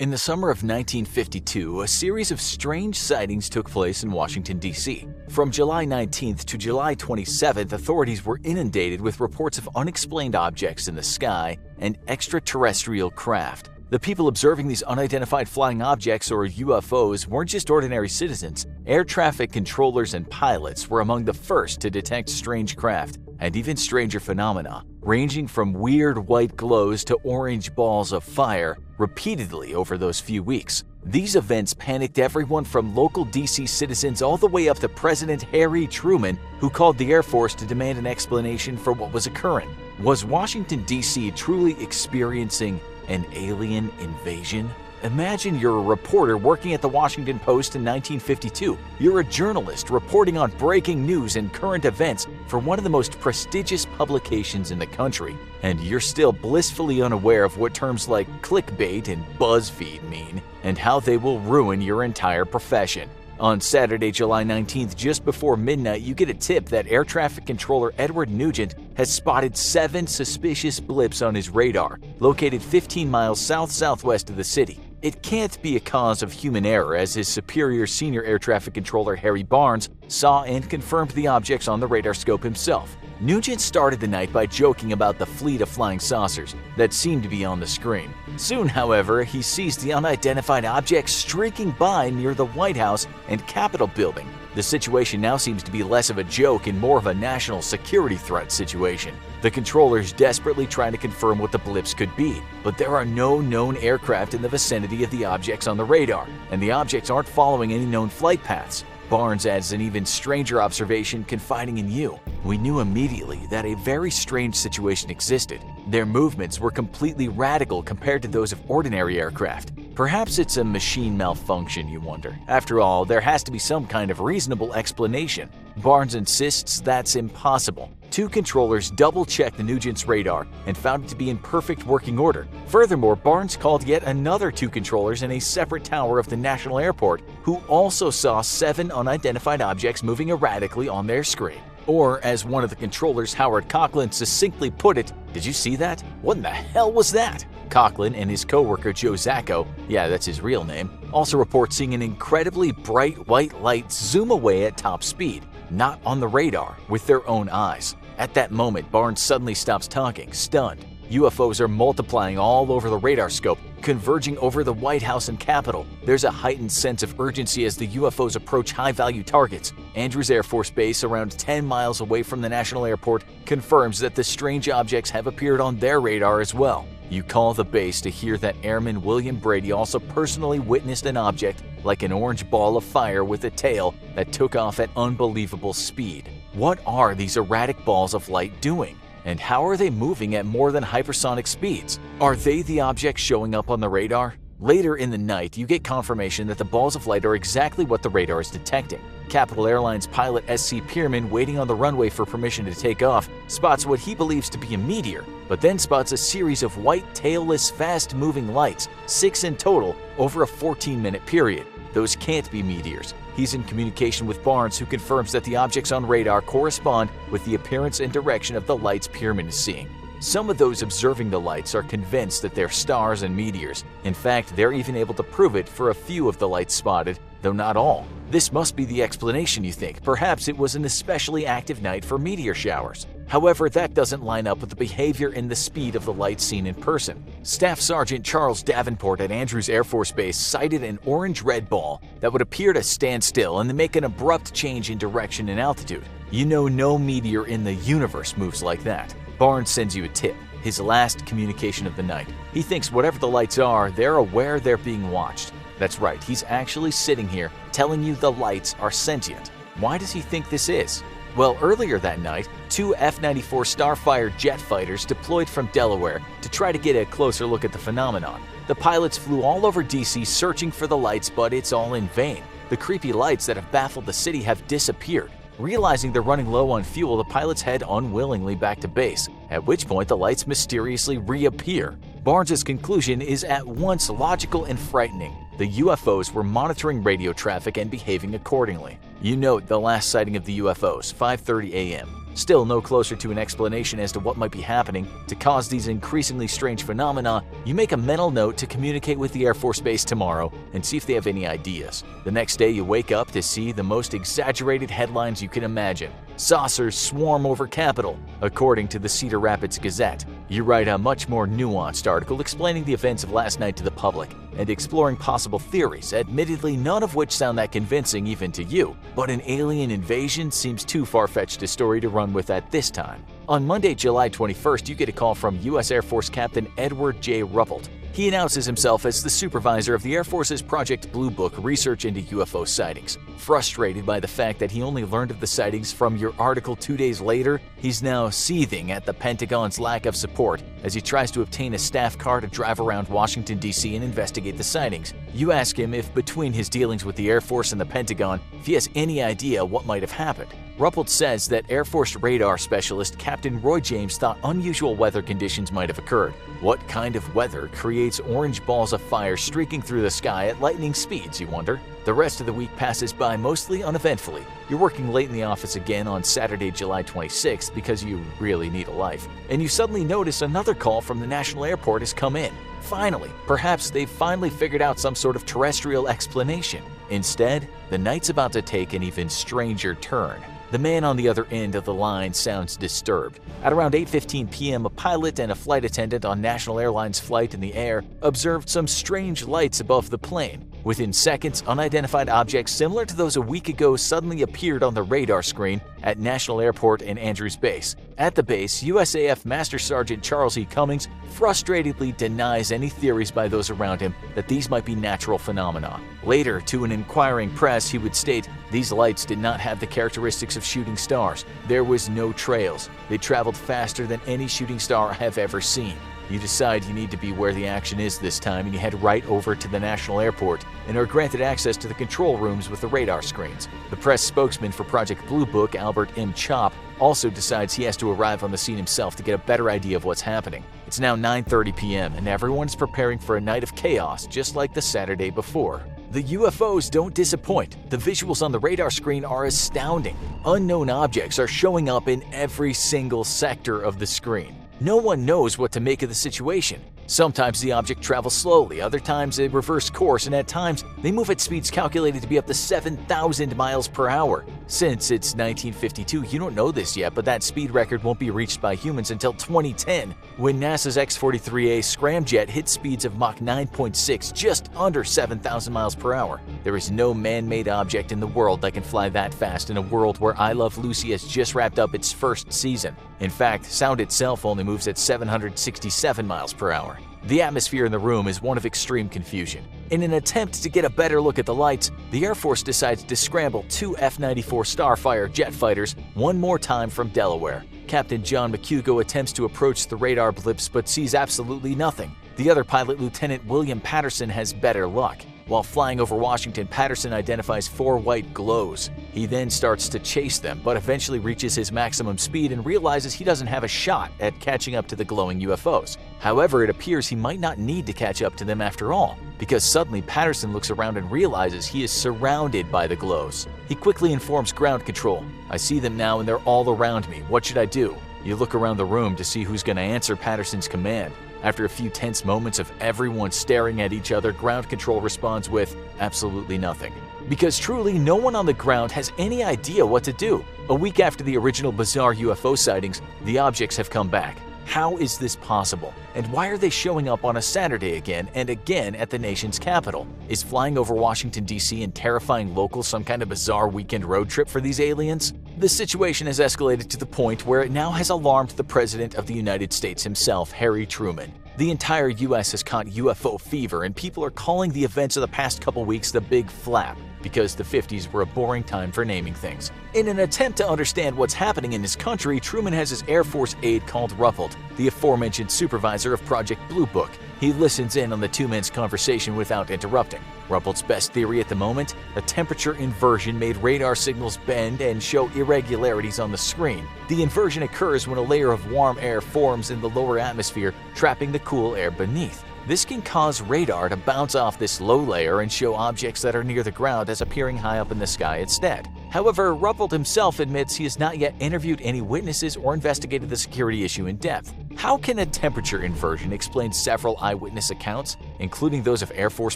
In the summer of 1952, a series of strange sightings took place in Washington, D.C. From July 19th to July 27th, authorities were inundated with reports of unexplained objects in the sky and extraterrestrial craft. The people observing these unidentified flying objects, or UFOs, weren't just ordinary citizens. Air traffic controllers and pilots were among the first to detect strange craft and even stranger phenomena, ranging from weird white glows to orange balls of fire repeatedly over those few weeks. These events panicked everyone from local DC citizens all the way up to President Harry Truman, who called the Air Force to demand an explanation for what was occurring. Was Washington, D.C. truly experiencing an alien invasion? Imagine you're a reporter working at the Washington Post in 1952. You're a journalist reporting on breaking news and current events for one of the most prestigious publications in the country, and you're still blissfully unaware of what terms like clickbait and BuzzFeed mean and how they will ruin your entire profession. On Saturday, July 19th, just before midnight, you get a tip that air traffic controller Edward Nugent has spotted 7 suspicious blips on his radar, located 15 miles south-southwest of the city. It can't be a cause of human error, as his superior senior air traffic controller Harry Barnes saw and confirmed the objects on the radar scope himself. Nugent started the night by joking about the fleet of flying saucers that seemed to be on the screen. Soon, however, he sees the unidentified objects streaking by near the White House and Capitol building. The situation now seems to be less of a joke and more of a national security threat situation. The controllers desperately trying to confirm what the blips could be, but there are no known aircraft in the vicinity of the objects on the radar, and the objects aren't following any known flight paths. Barnes adds an even stranger observation, confiding in you. We knew immediately that a very strange situation existed. Their movements were completely radical compared to those of ordinary aircraft. Perhaps it's a machine malfunction, you wonder. After all, there has to be some kind of reasonable explanation. Barnes insists that's impossible. 2 controllers double-checked the Nugent's radar and found it to be in perfect working order. Furthermore, Barnes called yet another 2 controllers in a separate tower of the National Airport, who also saw 7 unidentified objects moving erratically on their screen. Or, as one of the controllers, Howard Coughlin, succinctly put it, "Did you see that? What in the hell was that?" Coughlin and his co-worker Joe Zacco, yeah, that's his real name, also report seeing an incredibly bright white light zoom away at top speed, not on the radar, with their own eyes. At that moment, Barnes suddenly stops talking, stunned. UFOs are multiplying all over the radar scope, converging over the White House and Capitol. There's a heightened sense of urgency as the UFOs approach high-value targets. Andrews Air Force Base, around 10 miles away from the National Airport, confirms that the strange objects have appeared on their radar as well. You call the base to hear that Airman William Brady also personally witnessed an object like an orange ball of fire with a tail that took off at unbelievable speed. What are these erratic balls of light doing? And how are they moving at more than hypersonic speeds? Are they the objects showing up on the radar? Later in the night, you get confirmation that the balls of light are exactly what the radar is detecting. Capital Airlines pilot S.C. Pierman, waiting on the runway for permission to take off, spots what he believes to be a meteor, but then spots a series of white, tailless, fast-moving lights, 6 in total, over a 14-minute period. Those can't be meteors. He's in communication with Barnes, who confirms that the objects on radar correspond with the appearance and direction of the lights Pierman is seeing. Some of those observing the lights are convinced that they're stars and meteors. In fact, they're even able to prove it for a few of the lights spotted, though not all. This must be the explanation, you think. Perhaps it was an especially active night for meteor showers. However, that doesn't line up with the behavior and the speed of the lights seen in person. Staff Sergeant Charles Davenport at Andrews Air Force Base cited an orange-red ball that would appear to stand still and then make an abrupt change in direction and altitude. You know, no meteor in the universe moves like that. Barnes sends you a tip, his last communication of the night. He thinks whatever the lights are, they're aware they're being watched. That's right, he's actually sitting here telling you the lights are sentient. Why does he think this is? Well, earlier that night, 2 F-94 Starfire jet fighters deployed from Delaware to try to get a closer look at the phenomenon. The pilots flew all over DC searching for the lights, but it's all in vain. The creepy lights that have baffled the city have disappeared. Realizing they're running low on fuel, the pilots head unwillingly back to base, at which point the lights mysteriously reappear. Barnes' conclusion is at once logical and frightening. The UFOs were monitoring radio traffic and behaving accordingly. You note the last sighting of the UFOs, 5:30 a.m. Still no closer to an explanation as to what might be happening to cause these increasingly strange phenomena, you make a mental note to communicate with the Air Force Base tomorrow and see if they have any ideas. The next day you wake up to see the most exaggerated headlines you can imagine. Saucers swarm over Capitol, according to the Cedar Rapids Gazette. You write a much more nuanced article explaining the events of last night to the public and exploring possible theories, admittedly none of which sound that convincing even to you. But an alien invasion seems too far-fetched a story to run with at this time. On Monday, July 21st, you get a call from U.S. Air Force Captain Edward J. Ruppelt. He announces himself as the supervisor of the Air Force's Project Blue Book research into UFO sightings. Frustrated by the fact that he only learned of the sightings from your article 2 days later, he's now seething at the Pentagon's lack of support as he tries to obtain a staff car to drive around Washington, D.C. and investigate the sightings. You ask him if between his dealings with the Air Force and the Pentagon, if he has any idea what might have happened. Ruppelt says that Air Force radar specialist Captain Roy James thought unusual weather conditions might have occurred. What kind of weather creates orange balls of fire streaking through the sky at lightning speeds, you wonder? The rest of the week passes by mostly uneventfully. You're working late in the office again on Saturday, July 26th because you really need a life. And you suddenly notice another call from the National Airport has come in. Finally, perhaps they've finally figured out some sort of terrestrial explanation. Instead, the night's about to take an even stranger turn. The man on the other end of the line sounds disturbed. At around 8:15 p.m., a pilot and a flight attendant on National Airlines flight in the air observed some strange lights above the plane. Within seconds, unidentified objects similar to those a week ago suddenly appeared on the radar screen at National Airport and Andrews Base. At the base, USAF Master Sergeant Charles E. Cummings frustratedly denies any theories by those around him that these might be natural phenomena. Later, to an inquiring press, he would state, "These lights did not have the characteristics of shooting stars. There was no trails. They traveled faster than any shooting star I have ever seen." You decide you need to be where the action is this time and you head right over to the National Airport and are granted access to the control rooms with the radar screens. The press spokesman for Project Blue Book, Albert M. Chop, also decides he has to arrive on the scene himself to get a better idea of what's happening. It's now 9:30 p.m. and everyone is preparing for a night of chaos just like the Saturday before. The UFOs don't disappoint. The visuals on the radar screen are astounding. Unknown objects are showing up in every single sector of the screen. No one knows what to make of the situation. Sometimes the object travels slowly, other times they reverse course, and at times they move at speeds calculated to be up to 7,000 miles per hour. Since it's 1952, you don't know this yet, but that speed record won't be reached by humans until 2010, when NASA's X-43A scramjet hit speeds of Mach 9.6, just under 7,000 miles per hour. There is no man-made object in the world that can fly that fast in a world where I Love Lucy has just wrapped up its first season. In fact, sound itself only moves at 767 miles per hour. The atmosphere in the room is one of extreme confusion. In an attempt to get a better look at the lights, the Air Force decides to scramble 2 F-94 Starfire jet fighters one more time from Delaware. Captain John McHugo attempts to approach the radar blips but sees absolutely nothing. The other pilot, Lieutenant William Patterson, has better luck. While flying over Washington, Patterson identifies 4 white glows. He then starts to chase them, but eventually reaches his maximum speed and realizes he doesn't have a shot at catching up to the glowing UFOs. However, it appears he might not need to catch up to them after all, because suddenly Patterson looks around and realizes he is surrounded by the glows. He quickly informs ground control, "I see them now and they're all around me. What should I do?" You look around the room to see who's going to answer Patterson's command. After a few tense moments of everyone staring at each other, ground control responds with absolutely nothing. Because truly, no one on the ground has any idea what to do. A week after the original bizarre UFO sightings, the objects have come back. How is this possible? And why are they showing up on a Saturday again and again at the nation's capital? Is flying over Washington, D.C. and terrifying locals some kind of bizarre weekend road trip for these aliens? The situation has escalated to the point where it now has alarmed the President of the United States himself, Harry Truman. The entire U.S. has caught UFO fever, and people are calling the events of the past couple weeks the Big Flap, because the 50s were a boring time for naming things. In an attempt to understand what's happening in his country, Truman has his Air Force aide called Ruppelt, the aforementioned supervisor of Project Blue Book. He listens in on the two men's conversation without interrupting. Ruppelt's best theory at the moment? A temperature inversion made radar signals bend and show irregularities on the screen. The inversion occurs when a layer of warm air forms in the lower atmosphere, trapping the cool air beneath. This can cause radar to bounce off this low layer and show objects that are near the ground as appearing high up in the sky instead. However, Ruppelt himself admits he has not yet interviewed any witnesses or investigated the security issue in depth. How can a temperature inversion explain several eyewitness accounts, including those of Air Force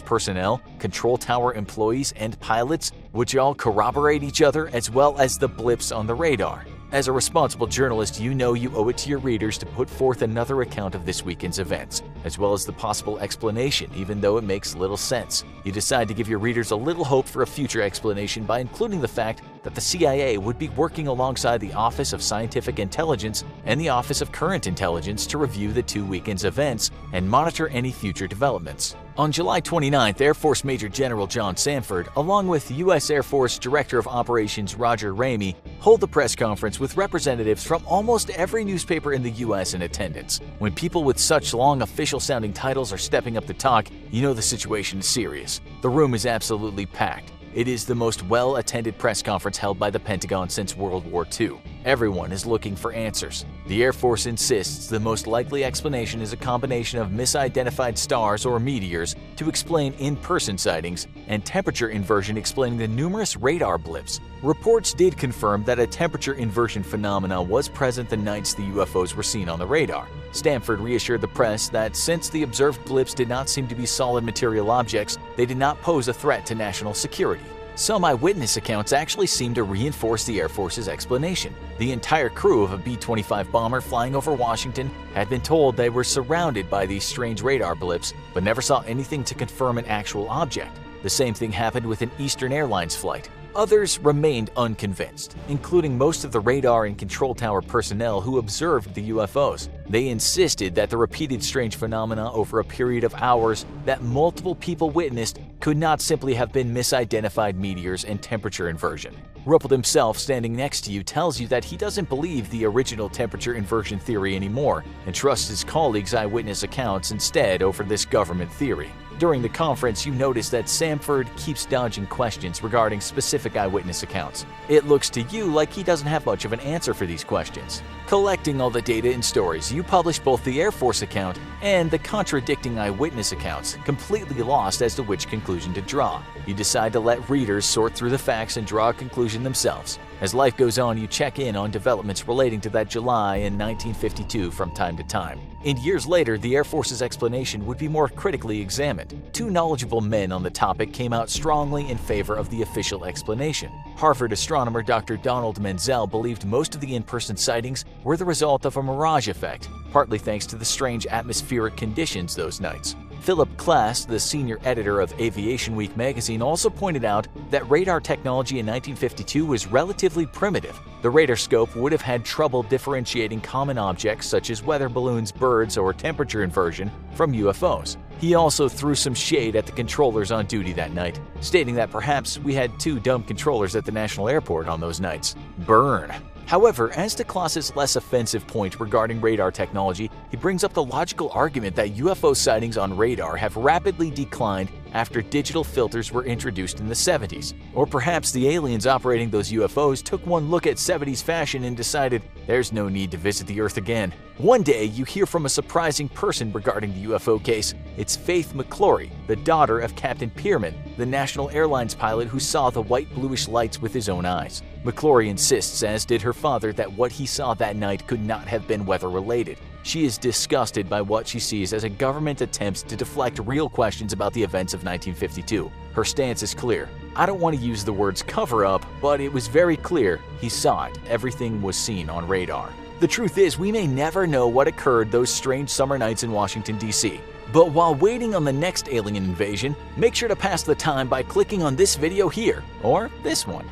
personnel, control tower employees, and pilots, which all corroborate each other, as well as the blips on the radar? As a responsible journalist, you know you owe it to your readers to put forth another account of this weekend's events, as well as the possible explanation, even though it makes little sense. You decide to give your readers a little hope for a future explanation by including the fact that the CIA would be working alongside the Office of Scientific Intelligence and the Office of Current Intelligence to review the two weekends' events and monitor any future developments. On July 29th, Air Force Major General John Samford, along with U.S. Air Force Director of Operations Roger Ramey, hold a press conference with representatives from almost every newspaper in the U.S. in attendance. When people with such long official-sounding titles are stepping up to talk, you know the situation is serious. The room is absolutely packed. It is the most well-attended press conference held by the Pentagon since World War II. Everyone is looking for answers. The Air Force insists the most likely explanation is a combination of misidentified stars or meteors to explain in-person sightings and temperature inversion explaining the numerous radar blips. Reports did confirm that a temperature inversion phenomena was present the nights the UFOs were seen on the radar. Stanford reassured the press that since the observed blips did not seem to be solid material objects, they did not pose a threat to national security. Some eyewitness accounts actually seem to reinforce the Air Force's explanation. The entire crew of a B-25 bomber flying over Washington had been told they were surrounded by these strange radar blips, but never saw anything to confirm an actual object. The same thing happened with an Eastern Airlines flight. Others remained unconvinced, including most of the radar and control tower personnel who observed the UFOs. They insisted that the repeated strange phenomena over a period of hours that multiple people witnessed could not simply have been misidentified meteors and temperature inversion. Ruppelt himself, standing next to you, tells you that he doesn't believe the original temperature inversion theory anymore and trusts his colleagues' eyewitness accounts instead over this government theory. During the conference, you notice that Samford keeps dodging questions regarding specific eyewitness accounts. It looks to you like he doesn't have much of an answer for these questions. Collecting all the data and stories, you publish both the Air Force account and the contradicting eyewitness accounts, completely lost as to which conclusion to draw. You decide to let readers sort through the facts and draw a conclusion themselves. As life goes on, you check in on developments relating to that July in 1952 from time to time. And years later, the Air Force's explanation would be more critically examined. Two knowledgeable men on the topic came out strongly in favor of the official explanation. Harvard astronomer Dr. Donald Menzel believed most of the in-person sightings were the result of a mirage effect, partly thanks to the strange atmospheric conditions those nights. Philip Klass, the senior editor of Aviation Week magazine, also pointed out that radar technology in 1952 was relatively primitive. The radar scope would have had trouble differentiating common objects such as weather balloons, birds, or temperature inversion from UFOs. He also threw some shade at the controllers on duty that night, stating that perhaps we had two dumb controllers at the National Airport on those nights. Burn. However, as to Klass's less offensive point regarding radar technology, he brings up the logical argument that UFO sightings on radar have rapidly declined after digital filters were introduced in the 70s. Or perhaps the aliens operating those UFOs took one look at 70s fashion and decided there's no need to visit the Earth again. One day, you hear from a surprising person regarding the UFO case. It's Faith McClory, the daughter of Captain Pierman, the National Airlines pilot who saw the white-bluish lights with his own eyes. McClory insists, as did her father, that what he saw that night could not have been weather-related. She is disgusted by what she sees as a government attempt to deflect real questions about the events of 1952. Her stance is clear. I don't want to use the words cover-up, but it was very clear he saw it. Everything was seen on radar. The truth is, we may never know what occurred those strange summer nights in Washington, D.C. But while waiting on the next alien invasion, make sure to pass the time by clicking on this video here, or this one.